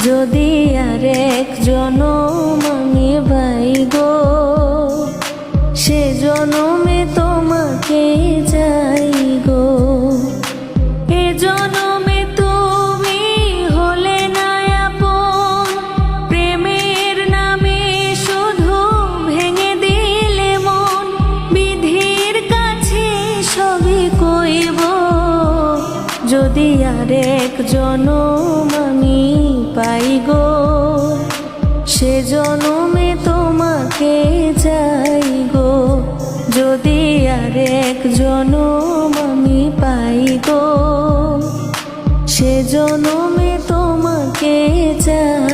যদি আরেক জনম আমি পাই গো, সে জনমে তোমাকে চাই গো। এ জনমে তুমি হলে না আপন, প্রেমের নামে শুধু ভেঙে দিলে মন। বিধির কাছে সবই কইব, যদি আরেক জনম আমি পাই গো, সে জনমে তোমাকে চাই গো। যদি আরেক জনম আমি পাই গো, সে জনমে তোমাকে চাই।